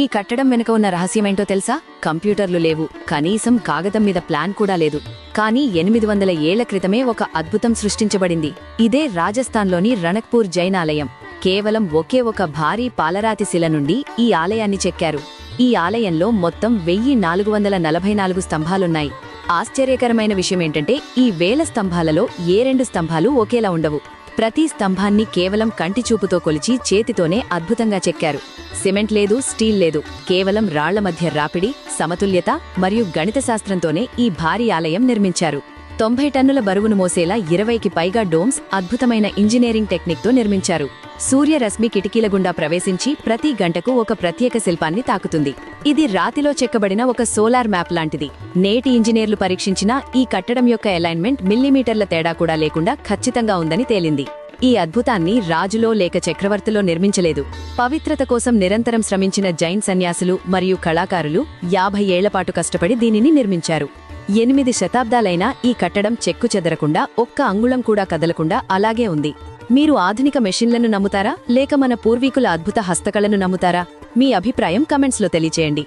ఈ కట్టడం వెనుక ఉన్న రహస్యమేంటో తెలుసా? కంప్యూటర్లు లేవు, కనీసం కాగదం మీద ప్లాన్ కూడా లేదు. కానీ 800 ఏళ్ల క్రితమే ఒక అద్భుతం సృష్టించబడింది. ఇదే రాజస్థాన్లోని రణక్పూర్ జైన్ ఆలయం. కేవలం ఒకే ఒక భారీ పాలరాతి శిల నుండి ఈ ఆలయాన్ని చెక్కారు. ఈ ఆలయంలో మొత్తం 1444 స్తంభాలున్నాయి. ఆశ్చర్యకరమైన విషయమేంటంటే ఈ 1000 స్తంభాలలో ఏ 2 స్తంభాలు ఒకేలా ఉండవు. ప్రతి స్తంభాన్ని కేవలం కంటిచూపుతో కొలిచి చేతితోనే అద్భుతంగా చెక్కారు. సిమెంట్ లేదు, స్టీల్ లేదు, కేవలం రాళ్ల మధ్య రాపిడి, సమతుల్యత మరియు గణిత శాస్త్రంతోనే ఈ భారీ ఆలయం నిర్మించారు. 90 టన్నుల బరువును మోసేలా 20కి పైగా డోమ్స్ అద్భుతమైన ఇంజనీరింగ్ టెక్నిక్తో నిర్మించారు. సూర్యరశ్మి కిటికీల గుండా ప్రవేశించి ప్రతి గంటకు ఒక ప్రత్యేక శిల్పాన్ని తాకుతుంది. ఇది రాతిలో చెక్కబడిన ఒక సోలార్ మ్యాప్ లాంటిది. నేటి ఇంజనీర్లు పరీక్షించినా ఈ కట్టడం యొక్క అలైన్మెంట్ మిల్లీమీటర్ల తేడా కూడా లేకుండా ఖచ్చితంగా ఉందని తేలింది. ఈ అద్భుతాన్ని రాజులో లేక చక్రవర్తిలో నిర్మించలేదు. పవిత్రత కోసం నిరంతరం శ్రమించిన జైన్ సన్యాసులు మరియు కళాకారులు 50 ఏళ్లపాటు కష్టపడి దీనిని నిర్మించారు. 8 శతాబ్దాలైనా ఈ కట్టడం చెక్కు చెదరకుండా, ఒక్క అంగుళం కూడా కదలకుండా అలాగే ఉంది. మీరు ఆధునిక మెషిన్లను నమ్ముతారా, లేక మన పూర్వీకుల అద్భుత హస్తకళను నమ్ముతారా? మీ అభిప్రాయం కమెంట్స్లో తెలియచేయండి.